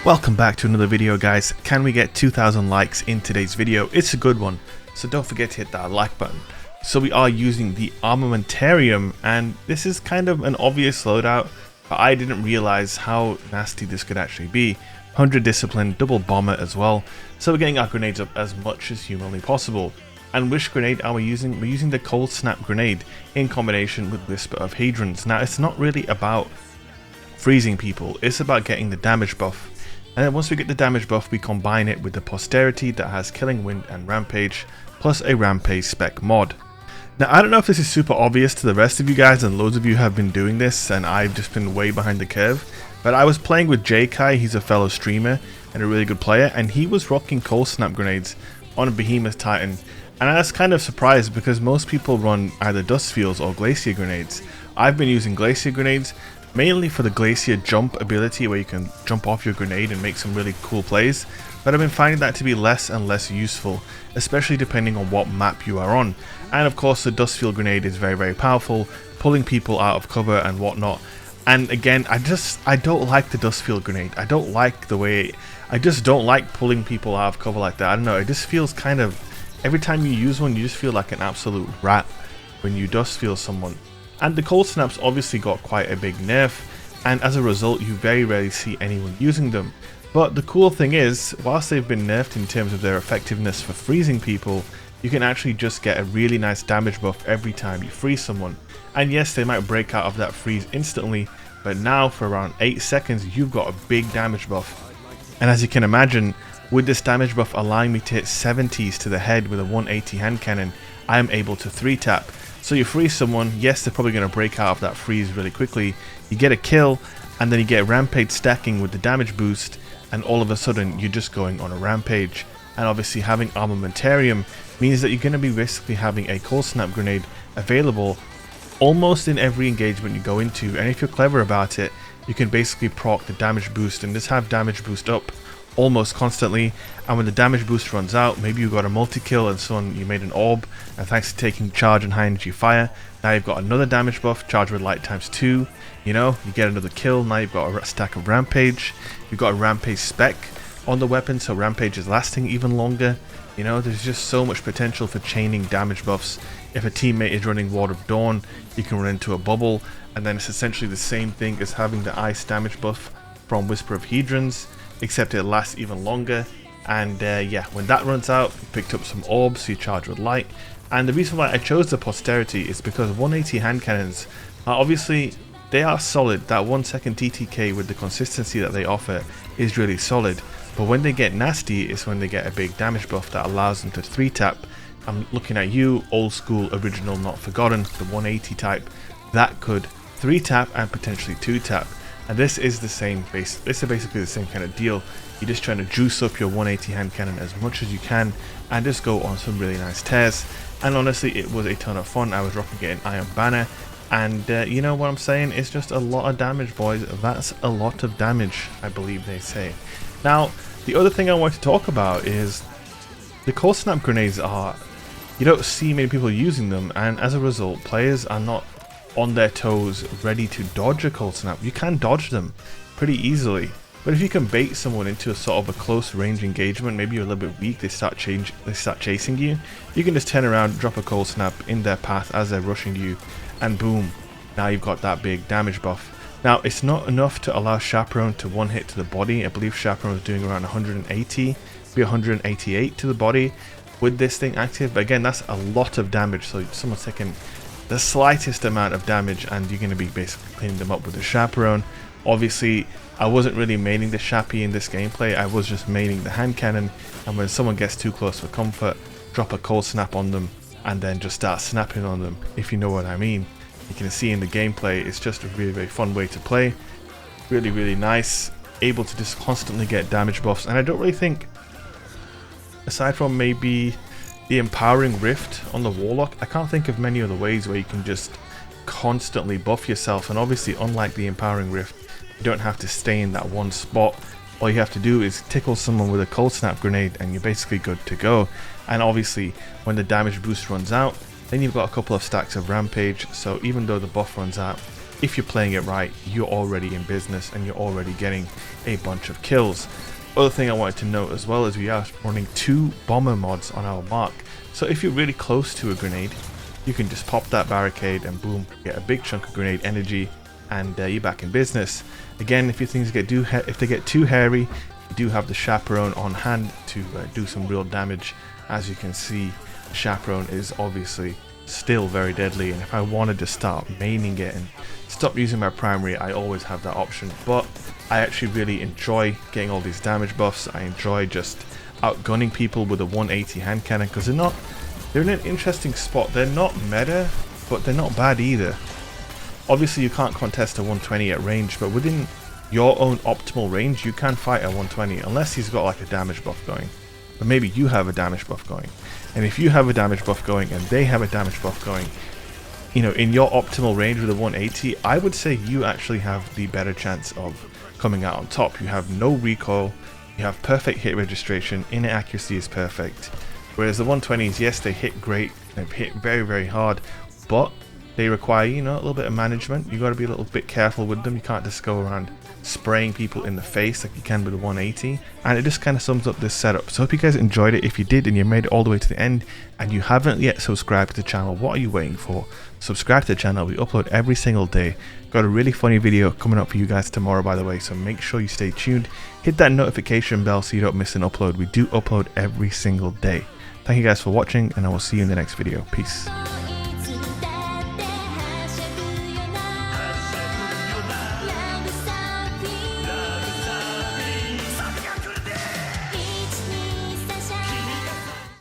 Welcome back to another video, guys. Can we get 2,000 likes in today's video? It's a good one, so don't forget to hit that like button. So we are using the Armamentarium, and this is kind of an obvious loadout, but I didn't realize how nasty this could actually be. 100 discipline, double bomber as well, so we're getting our grenades up as much as humanly possible. And which grenade are we using? We're using the Coldsnap grenade in combination with Whisper of Hedrons. Now, it's not really about freezing people, it's about getting the damage buff. And then once we get the damage buff, we combine it with the Posterity that has Killing Wind and Rampage, plus a Rampage spec mod. Now, I don't know if this is super obvious to the rest of you guys, and loads of you have been doing this, and I've just been way behind the curve. But I was playing with J-Kai, he's a fellow streamer and a really good player, and he was rocking Coldsnap grenades on a Behemoth Titan. And I was kind of surprised because most people run either Dust Fields or Glacier grenades. I've been using Glacier grenades, mainly for the Glacier jump ability where you can jump off your grenade and make some really cool plays, but I've been finding that to be less and less useful, especially depending on what map you are on. And of course the Dust Field grenade is very powerful, pulling people out of cover and whatnot. And again, I don't like the Dust Field grenade. I don't like the way, I just don't like pulling people out of cover like that. I don't know, it just feels kind of, every time you use one you just feel like an absolute rat when you Dust Field someone. And the Coldsnaps obviously got quite a big nerf, and as a result you very rarely see anyone using them. But the cool thing is, whilst they've been nerfed in terms of their effectiveness for freezing people, you can actually just get a really nice damage buff every time you freeze someone. And yes, they might break out of that freeze instantly, but now for around 8 seconds you've got a big damage buff. And as you can imagine, with this damage buff allowing me to hit 70s to the head with a 180 hand cannon, I am able to 3-tap. So you freeze someone, yes, they're probably going to break out of that freeze really quickly, you get a kill, and then you get Rampage stacking with the damage boost, and all of a sudden you're just going on a rampage. And obviously having Armamentarium means that you're going to be basically having a Coldsnap grenade available almost in every engagement you go into, and if you're clever about it, you can basically proc the damage boost and just have damage boost up almost constantly. And when the damage boost runs out, maybe you got a multi-kill and so on, you made an orb, and thanks to taking charge and high energy fire, now you've got another damage buff, charge with light times 2, you know, you get another kill, now you've got a stack of Rampage, you've got a Rampage spec on the weapon, so Rampage is lasting even longer. You know, there's just so much potential for chaining damage buffs. If a teammate is running Ward of Dawn, you can run into a bubble, and then it's essentially the same thing as having the ice damage buff from Whisper of Hedrons, except it lasts even longer. And yeah, when that runs out, you picked up some orbs, so you charge with light. And the reason why I chose the Posterity is because 180 hand cannons are obviously, they are solid. That 1 second TTK with the consistency that they offer is really solid, but when they get nasty is when they get a big damage buff that allows them to 3-tap. I'm looking at you, old school, original, not forgotten, the 180 type that could 3-tap and potentially 2-tap. And this is the same this is basically the same kind of deal. You're just trying to juice up your 180 hand cannon as much as you can and just go on some really nice tears. And honestly, it was a ton of fun. I was rocking it in Iron Banner, and you know what I'm saying, it's just a lot of damage, boys. That's a lot of damage, I believe they say. Now, the other thing I want to talk about is the Coldsnap grenades are, you don't see many people using them, and as a result players are not on their toes ready to dodge a Coldsnap. You can dodge them pretty easily, but if you can bait someone into a sort of a close range engagement, maybe you're a little bit weak, they start chasing you, you can just turn around, drop a Coldsnap in their path as they're rushing you, and boom, now you've got that big damage buff. Now, it's not enough to allow Chaperone to one hit to the body. I believe Chaperone is doing around 180, maybe 188 to the body with this thing active, but again, that's a lot of damage. So someone's taking the slightest amount of damage and you're going to be basically cleaning them up with the Chaperone. Obviously, I wasn't really maining the Chappy in this gameplay, I was just maining the hand cannon, and when someone gets too close for comfort, drop a Coldsnap on them and then just start snapping on them, if you know what I mean. You can see in the gameplay, it's just a very fun way to play. Really nice, able to just constantly get damage buffs, and I don't really think, aside from maybe the Empowering Rift on the Warlock, I can't think of many other ways where you can just constantly buff yourself. And obviously, unlike the Empowering Rift, you don't have to stay in that one spot. All you have to do is tickle someone with a Coldsnap grenade and you're basically good to go. And obviously, when the damage boost runs out, then you've got a couple of stacks of Rampage, so even though the buff runs out, if you're playing it right, you're already in business and you're already getting a bunch of kills. Other thing I wanted to note as well is we are running 2 bomber mods on our mark. So if you're really close to a grenade, you can just pop that barricade and boom, get a big chunk of grenade energy, and you're back in business. Again, if they get too hairy, you do have the chaperone on hand to do some real damage. As you can see, chaperone is obviously still very deadly, and if I wanted to start maining it and stop using my primary, I always have that option. But I actually really enjoy getting all these damage buffs. I enjoy just outgunning people with a 180 hand cannon, because they're in an interesting spot. They're not meta, but they're not bad either. Obviously you can't contest a 120 at range, but within your own optimal range you can fight a 120 unless he's got like a damage buff going. But maybe you have a damage buff going, and if you have a damage buff going and they have a damage buff going, you know, in your optimal range with a 180, I would say you actually have the better chance of coming out on top. You have no recoil, you have perfect hit registration, inner accuracy is perfect. Whereas the 120s, yes, they hit great, they hit very, very hard, but they require, you know, a little bit of management. You got to be a little bit careful with them. You can't just go around spraying people in the face like you can with a 180. And it just kind of sums up this setup. So I hope you guys enjoyed it. If you did and you made it all the way to the end and you haven't yet subscribed to the channel, what are you waiting for? Subscribe to the channel. We upload every single day. Got a really funny video coming up for you guys tomorrow, by the way, so make sure you stay tuned. Hit that notification bell so you don't miss an upload. We do upload every single day. Thank you guys for watching, and I will see you in the next video. Peace.